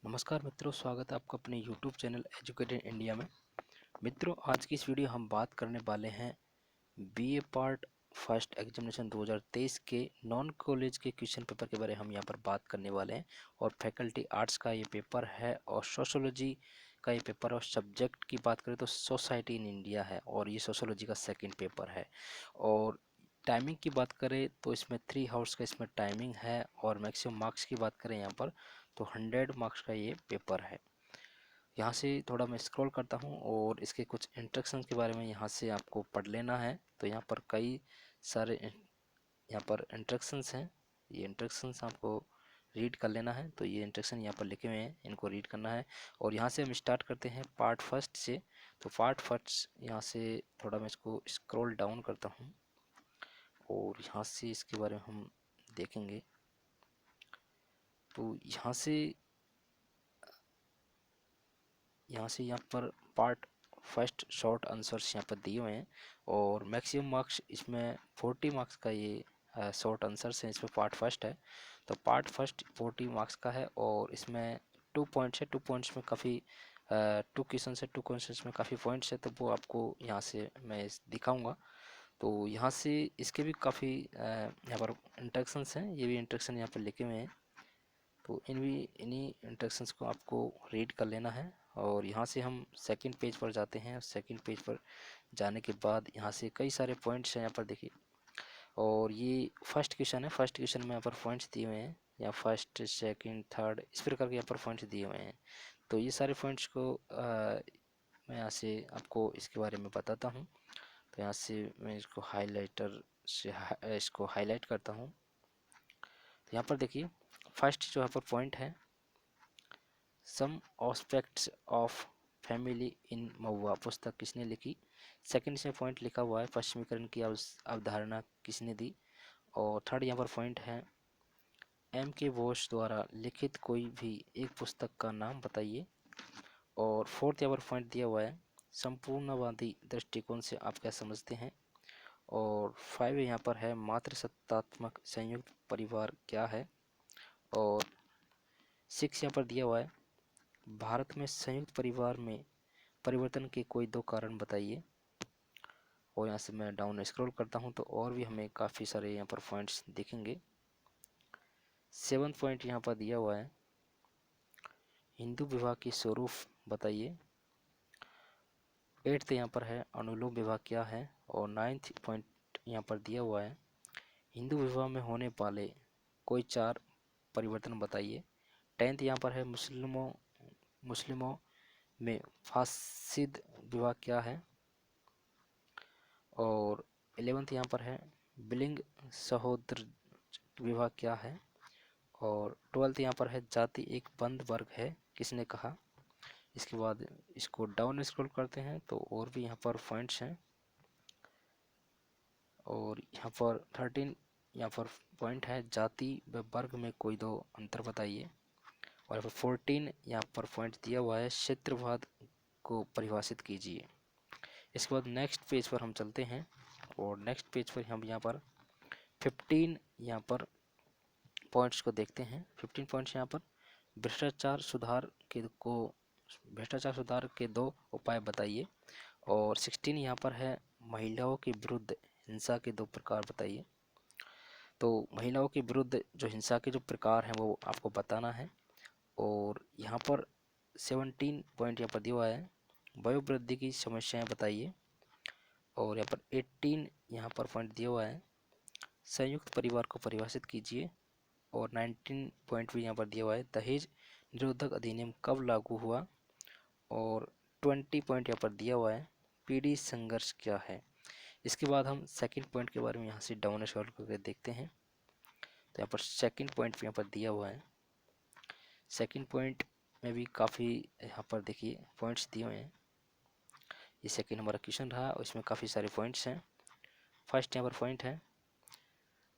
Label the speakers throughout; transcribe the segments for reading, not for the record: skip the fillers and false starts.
Speaker 1: नमस्कार मित्रों, स्वागत है आपका अपने YouTube चैनल एजुकेटेड इंडिया में। मित्रों, आज की इस वीडियो हम बात करने वाले हैं बीए पार्ट फर्स्ट एग्जामिनेशन 2023 के नॉन कॉलेज के क्वेश्चन पेपर के बारे में हम यहाँ पर बात करने वाले हैं। और फैकल्टी आर्ट्स का ये पेपर है और सोशोलॉजी का ये पेपर है। और सब्जेक्ट की बात करें तो सोसाइटी इन इंडिया है और ये सोशोलॉजी का सेकेंड पेपर है। और टाइमिंग की बात करें तो इसमें 3 आवर्स का इसमें टाइमिंग है। और मैक्सिमम मार्क्स की बात करें यहाँ पर तो 100 मार्क्स का ये पेपर है। यहाँ से थोड़ा मैं स्क्रॉल करता हूँ और इसके कुछ इंस्ट्रक्शन के बारे में यहाँ से आपको पढ़ लेना है। तो यहाँ पर कई सारे यहाँ पर इंस्ट्रक्शंस हैं, ये इंस्ट्रक्शंस आपको रीड कर लेना है। तो ये इंस्ट्रक्शन यहाँ पर लिखे हुए हैं, इनको रीड करना है। और यहाँ से हम स्टार्ट करते हैं पार्ट फर्स्ट से। तो पार्ट फर्स्ट यहाँ से थोड़ा मैं इसको स्क्रॉल डाउन करता हूँ और यहाँ से इसके बारे में हम देखेंगे। तो यहाँ पर पार्ट फर्स्ट शॉर्ट आंसर्स यहाँ पर दिए हुए हैं और मैक्सिमम मार्क्स इसमें 40 मार्क्स का ये शॉर्ट आंसर्स हैं। इसमें पार्ट फर्स्ट है तो पार्ट फर्स्ट 40 मार्क्स का है और इसमें 2 पॉइंट्स है। 2 पॉइंट्स में काफ़ी 2 क्वेश्चन है, 2 क्वेश्चन में काफ़ी पॉइंट्स है, तो वो आपको यहाँ से मैं दिखाऊंगा। तो यहाँ से इसके भी काफ़ी यहाँ पर इंस्ट्रक्शंस हैं, ये भी इंस्ट्रक्शन यहाँ पर लिखे हुए हैं। तो इन्हीं इंस्ट्रक्शंस को आपको रीड कर लेना है। और यहाँ से हम सेकंड पेज पर जाते हैं। सेकंड पेज पर जाने के बाद यहाँ से कई सारे पॉइंट्स हैं, यहाँ पर देखिए। और ये फर्स्ट क्वेश्चन है, फर्स्ट क्वेश्चन में यहाँ पर पॉइंट्स दिए हुए हैं, या फर्स्ट सेकंड थर्ड इस प्रकार के यहाँ पर पॉइंट्स दिए हुए हैं। तो ये सारे पॉइंट्स को मैं यहाँ से आपको इसके बारे में बताता हूँ। तो यहाँ से मैं इसको हाईलाइटर से इसको हाईलाइट करता हूँ। तो यहाँ पर देखिए फर्स्ट जो यहाँ पर पॉइंट है, सम ऑस्पेक्ट्स ऑफ फैमिली इन महुआ, पुस्तक किसने लिखी। सेकंड इसमें पॉइंट लिखा हुआ है, पश्चिमीकरण की अवधारणा किसने दी। और थर्ड यहाँ पर पॉइंट है, एम के बोस द्वारा लिखित कोई भी एक पुस्तक का नाम बताइए। और फोर्थ यहाँ पर पॉइंट दिया हुआ है, संपूर्णवादी दृष्टिकोण से आप क्या समझते हैं। और 5 यहाँ पर है, मातृसत्तात्मक संयुक्त परिवार क्या है। और 6 यहाँ पर दिया हुआ है, भारत में संयुक्त परिवार में परिवर्तन के कोई 2 कारण बताइए। और यहाँ से मैं डाउन स्क्रॉल करता हूँ तो और भी हमें काफ़ी सारे यहाँ पर पॉइंट्स दिखेंगे। 7th पॉइंट यहाँ पर दिया हुआ है, हिंदू विवाह की स्वरूप बताइए। 8th यहाँ पर है, अनुलोम विवाह क्या है। और 9th पॉइंट यहाँ पर दिया हुआ है, हिंदू विवाह में होने वाले कोई 4 परिवर्तन बताइए। 10th यहाँ पर है, मुस्लिमों में फासिद विवाह क्या है। और 11th यहाँ पर है, बिलिंग सहोदर विवाह क्या है। और 12th यहाँ पर है, जाति एक बंद वर्ग है किसने कहा। इसके बाद इसको डाउन स्क्रॉल करते हैं तो और भी यहाँ पर पॉइंट्स हैं। और यहाँ पर 13 यहाँ पर पॉइंट है, जाति व वर्ग में कोई 2 अंतर बताइए। और 14 यहाँ पर पॉइंट दिया हुआ है, क्षेत्रवाद को परिभाषित कीजिए। इसके बाद नेक्स्ट पेज पर हम चलते हैं और नेक्स्ट पेज पर हम यहाँ पर 15 यहाँ पर पॉइंट्स को देखते हैं। 15 पॉइंट्स यहाँ पर, भ्रष्टाचार सुधार के 2 उपाय बताइए। और 16 यहाँ पर है, महिलाओं के विरुद्ध हिंसा के 2 प्रकार बताइए। तो महिलाओं के विरुद्ध जो हिंसा के जो प्रकार हैं वो आपको बताना है। और यहाँ पर 17 पॉइंट यहाँ पर दिया हुआ है, वयोवृद्धि की समस्याएं बताइए। और यहाँ पर 18 यहाँ पर पॉइंट दिया हुआ है, संयुक्त परिवार को परिभाषित कीजिए। और 19 पॉइंट भी यहाँ पर दिया हुआ है, दहेज निरोधक अधिनियम कब लागू हुआ। और 20 पॉइंट यहाँ पर दिया हुआ है, पीढ़ी संघर्ष क्या है। इसके बाद हम सेकंड पॉइंट के बारे में यहाँ से डाउन स्क्रॉल करके देखते हैं। तो यहाँ पर सेकंड पॉइंट भी यहाँ पर दिया हुआ है। सेकंड पॉइंट में भी काफ़ी यहाँ पर देखिए पॉइंट्स दिए हुए हैं। ये सेकंड हमारा क्वेश्चन रहा और इसमें काफ़ी सारे पॉइंट्स हैं। फर्स्ट यहाँ पर पॉइंट है,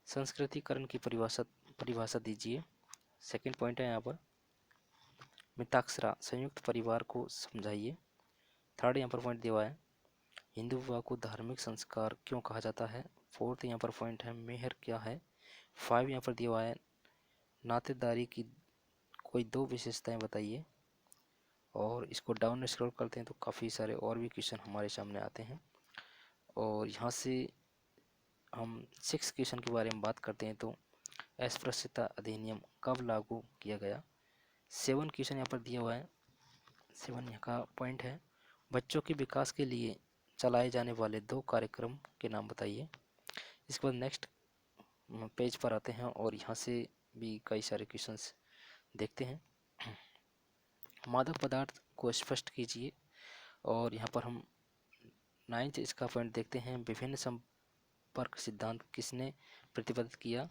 Speaker 1: संस्कृतिकरण की परिभाषा दीजिए। सेकंड पॉइंट है यहाँ पर, मिताक्षरा संयुक्त परिवार को समझाइए। थर्ड यहाँ पर पॉइंट दिया हुआ है, हिंदू विवाह को धार्मिक संस्कार क्यों कहा जाता है। फोर्थ यहाँ पर पॉइंट है, मेहर क्या है। 5 यहाँ पर दिया हुआ है, नातेदारी की कोई 2 विशेषताएं बताइए। और इसको डाउन स्क्रॉल करते हैं तो काफ़ी सारे और भी क्वेश्चन हमारे सामने आते हैं। और यहाँ से हम 6 क्वेश्चन के बारे में बात करते हैं तो अस्पृश्यता अधिनियम कब लागू किया गया। 7 क्वेश्चन यहाँ पर दिया हुआ है। 7 यहाँ का पॉइंट है, बच्चों के विकास के लिए चलाए जाने वाले 2 कार्यक्रम के नाम बताइए। इसके बाद नेक्स्ट पेज पर आते हैं और यहाँ से भी कई सारे क्वेश्चंस देखते हैं। मादक पदार्थ को स्पष्ट कीजिए। और यहाँ पर हम 9th इसका पॉइंट देखते हैं, विभिन्न संपर्क सिद्धांत किसने प्रतिपादित किया।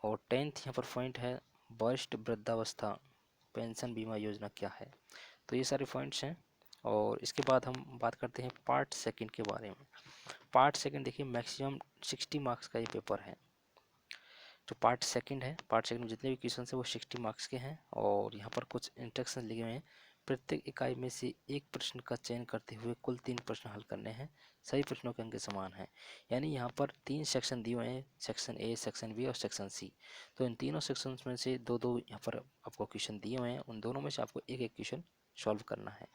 Speaker 1: और 10th यहाँ पर पॉइंट है, वरिष्ठ वृद्धावस्था पेंशन बीमा योजना क्या है। तो ये सारे पॉइंट्स हैं। और इसके बाद हम बात करते हैं पार्ट सेकंड के बारे में। पार्ट सेकंड देखिए, मैक्सिमम 60 मार्क्स का ये पेपर है। जो पार्ट सेकंड है, पार्ट सेकंड में जितने भी क्वेश्चन है वो 60 मार्क्स के हैं। और यहाँ पर कुछ इंस्ट्रक्शन लिखे हुए हैं, प्रत्येक इकाई में से एक प्रश्न का चयन करते हुए कुल 3 प्रश्न हल करने हैं, सभी प्रश्नों के अंक समान हैं। यानी यहाँ पर 3 सेक्शन दिए हुए हैं, सेक्शन ए, सेक्शन बी और सेक्शन सी। तो इन तीनों सेक्शन में से 2-2 यहाँ पर आपको क्वेश्चन दिए हुए हैं, उन दोनों में से आपको एक एक क्वेश्चन सॉल्व करना है।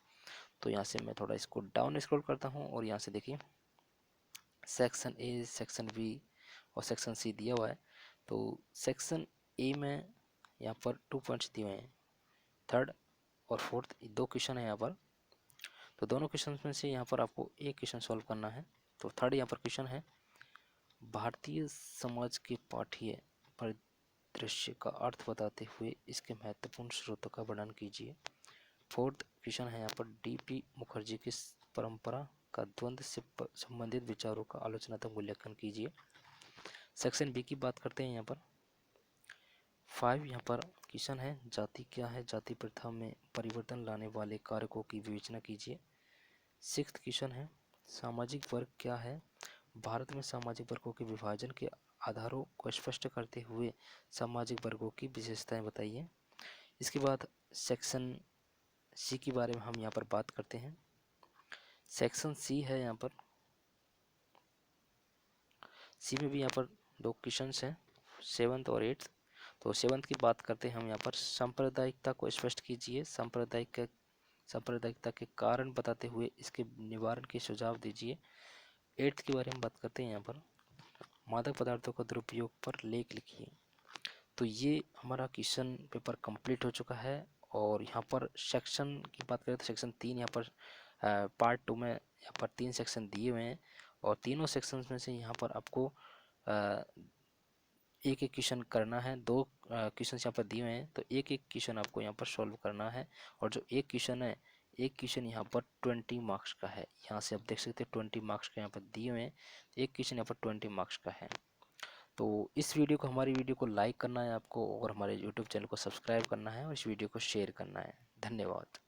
Speaker 1: तो यहाँ से मैं थोड़ा इसको डाउन स्क्रॉल करता हूँ और यहाँ से देखिए सेक्शन ए, सेक्शन बी और सेक्शन सी दिया हुआ है। तो सेक्शन ए में यहाँ पर 2 पॉइंट्स दिए हुए हैं, थर्ड और फोर्थ 2 क्वेश्चन है यहाँ पर। तो दोनों क्वेश्चन में से यहाँ पर आपको एक क्वेश्चन सॉल्व करना है। तो थर्ड यहाँ पर क्वेश्चन है, भारतीय समाज के पाठ्य परिदृश्य का अर्थ बताते हुए इसके महत्वपूर्ण स्रोतों का वर्णन कीजिए। फोर्थ क्वेश्चन है यहाँ पर, डीपी मुखर्जी की परंपरा का द्वंद्व से संबंधित विचारों का आलोचनात्मक मूल्यांकन कीजिए। सेक्शन बी की बात करते हैं यहाँ पर 5 यहाँ पर क्वेश्चन है, जाति क्या है, जाति प्रथा में परिवर्तन लाने वाले कारकों की विवेचना कीजिए। 6th क्वेश्चन है, सामाजिक वर्ग क्या है, भारत में सामाजिक वर्गों के विभाजन के आधारों को स्पष्ट करते हुए सामाजिक वर्गों की विशेषताएं बताइए। इसके बाद सेक्शन सी के बारे में हम यहाँ पर बात करते हैं। सेक्शन सी है यहाँ पर, सी में भी यहाँ पर 2 क्वेश्चन हैं, 7th और 8th। तो 7th की बात करते हैं हम यहाँ पर, सांप्रदायिकता को स्पष्ट कीजिए, सांप्रदायिकता के कारण बताते हुए इसके निवारण के सुझाव दीजिए। 8th के बारे में बात करते हैं यहाँ पर, मादक पदार्थों का दुरुपयोग पर लेख लिखिए। तो ये हमारा क्वेश्चन पेपर कंप्लीट हो चुका है। और यहाँ पर सेक्शन की बात करें तो सेक्शन 3 यहाँ पर पार्ट 2 में यहाँ पर 3 सेक्शन दिए हुए हैं। और तीनों सेक्शन में से यहाँ पर आपको एक एक क्वेश्चन करना है। 2 क्वेश्चन यहाँ पर दिए हुए हैं, तो एक एक क्वेश्चन आपको यहाँ पर सॉल्व करना है। और जो एक क्वेश्चन है, एक क्वेश्चन यहाँ पर 20 मार्क्स का है। यहाँ से आप देख सकते हैं 20 मार्क्स का यहाँ पर दिए हुए हैं, एक क्वेश्चन यहाँ पर 20 मार्क्स का है। तो इस वीडियो को, हमारी वीडियो को लाइक करना है आपको, और हमारे यूट्यूब चैनल को सब्सक्राइब करना है, और इस वीडियो को शेयर करना है। धन्यवाद।